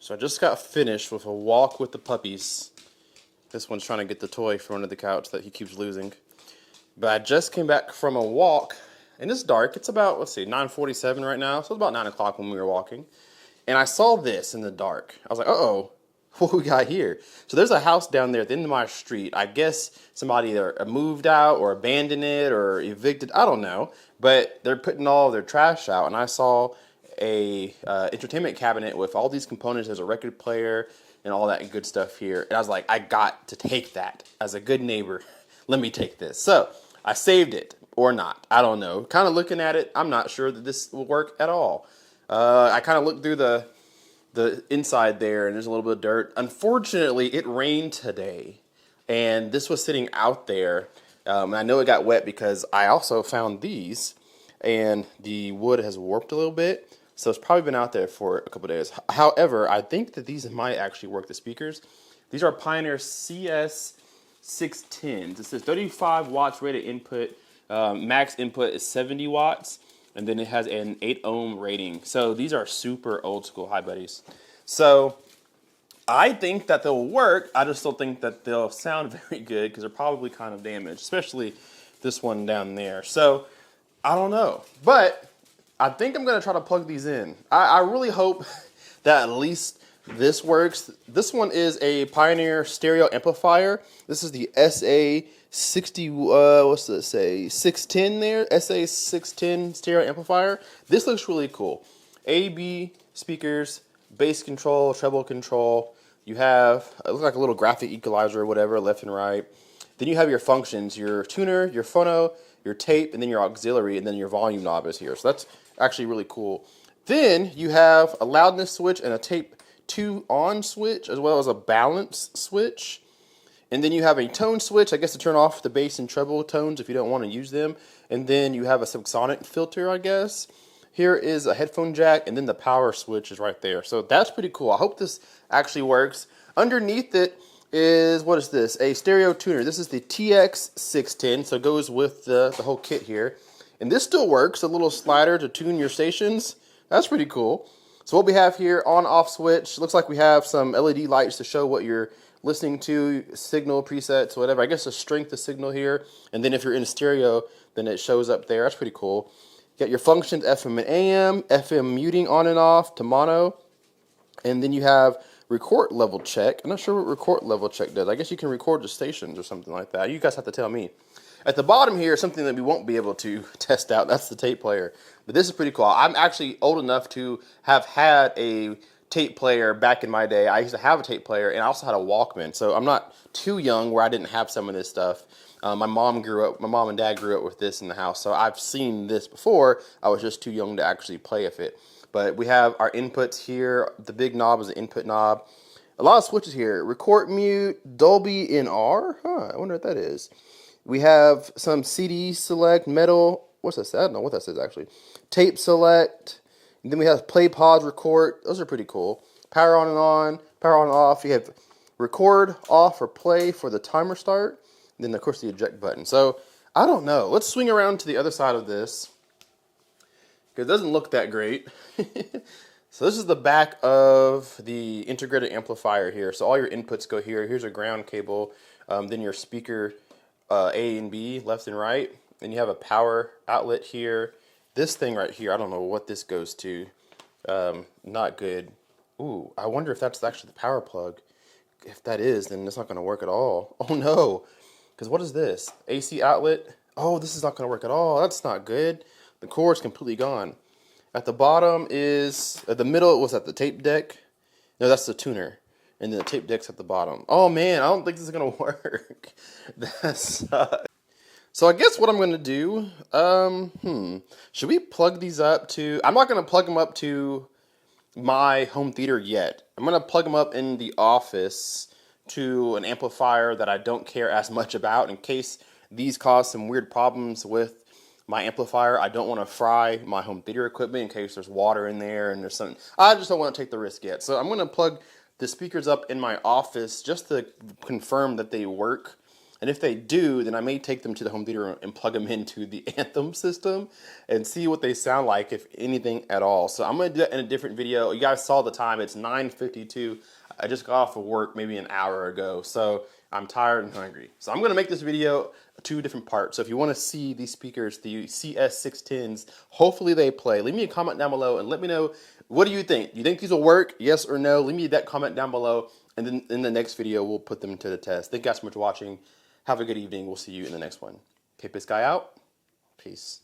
So I just got finished with a walk with the puppies. This one's trying to get the toy from under the couch that he keeps losing. But I just came back from a walk, and it's dark. It's about, let's see, 9:47 right now. So it's about 9 o'clock when we were walking. And I saw this in the dark. I was like, uh-oh, what we got here? So there's a house down there at the end of my street. I guess somebody either moved out or abandoned it or evicted. I don't know. But they're putting all their trash out, and I saw a entertainment cabinet with all these components. There's a record player and all that good stuff here. And I was like, I got to take that. As a good neighbor, let me take this. So I saved it or not. I don't know. Kind of looking at it, I'm not sure that this will work at all. I kind of looked through the inside there, and there's a little bit of dirt. Unfortunately, it rained today, and this was sitting out there. And I know it got wet because I also found these, and the wood has warped a little bit. So it's probably been out there for a couple days. However, I think that these might actually work, the speakers. These are Pioneer CS610s. It says 35 watts rated input. Max input is 70 watts. And then it has an 8 ohm rating. So these are super old school Hi Buddies. So I think that they'll work. I just don't think that they'll sound very good because they're probably kind of damaged, especially this one down there. So I don't know. But I think I'm going to try to plug these in. I really hope that at least this works. This one is a Pioneer stereo amplifier. This is the SA60, what's this say? 610 there, SA610 stereo amplifier. This looks really cool. A/B speakers, bass control, treble control. You have, it looks like a little graphic equalizer or whatever, left and right. Then you have your functions, your tuner, your phono, your tape, and then your auxiliary, and then your volume knob is here. So that's actually really cool. Then you have a loudness switch and a tape 2 on switch, as well as a balance switch. And then you have a tone switch, I guess, to turn off the bass and treble tones if you don't want to use them. And then you have a subsonic filter, I guess. Here is a headphone jack, and then the power switch is right there. So that's pretty cool. I hope this actually works. Underneath it is, what is this? A stereo tuner. This is the TX610, so it goes with the whole kit here. And this still works, a little slider to tune your stations. That's pretty cool. So what we have here, on-off switch. Looks like we have some LED lights to show what you're listening to, signal presets, whatever. I guess the strength of signal here. And then if you're in stereo, then it shows up there. That's pretty cool. You got your functions, FM and AM, FM muting on and off to mono. And then you have record level check. I'm not sure what record level check does. I guess you can record the stations or something like that. You guys have to tell me. At the bottom here is something that we won't be able to test out. That's the tape player. But this is pretty cool. I'm actually old enough to have had a tape player back in my day. I used to have a tape player, and I also had a Walkman. So I'm not too young where I didn't have some of this stuff. My mom and dad grew up with this in the house. So I've seen this before. I was just too young to actually play with it. But we have our inputs here. The big knob is the input knob. A lot of switches here. Record mute, Dolby NR. I wonder what that is. We have some CD select, metal. What's this? I don't know what that says actually. Tape select. And then we have play, pause, record. Those are pretty cool. Power on and on, power on and off. You have record, off, or play for the timer start. And then of course the eject button. So I don't know. Let's swing around to the other side of this, because it doesn't look that great. So this is the back of the integrated amplifier here. So all your inputs go here. Here's a ground cable. Then your speaker A and B, left and right. Then you have a power outlet here. This thing right here, I don't know what this goes to. Not good. Ooh, I wonder if that's actually the power plug. If that is, then it's not going to work at all. Oh no. Because what is this? AC outlet. Oh, this is not going to work at all. That's not good. The cord's completely gone. At the bottom is, at the middle, was that the tape deck? No, that's the tuner. And then the tape deck's at the bottom. Oh man, I don't think this is going to work. That sucks. So I guess what I'm going to do, should we plug these up to, I'm not going to plug them up to my home theater yet. I'm going to plug them up in the office to an amplifier that I don't care as much about in case these cause some weird problems with my amplifier. I don't want to fry my home theater equipment in case there's water in there and there's something. I just don't want to take the risk yet. So I'm going to plug the speakers up in my office just to confirm that they work. And if they do, then I may take them to the home theater and plug them into the Anthem system and see what they sound like, if anything at all. So I'm going to do that in a different video. You guys saw the time. It's 9:52. I just got off of work maybe an hour ago. So I'm tired and hungry. So I'm going to make this video 2 different parts. So if you want to see these speakers, the CS610s, hopefully they play. Leave me a comment down below and let me know, what do you think? Do you think these will work? Yes or no? Leave me that comment down below. And then in the next video, we'll put them to the test. Thank you guys so much for watching. Have a good evening. We'll see you in the next one. Capus Guy out. Peace.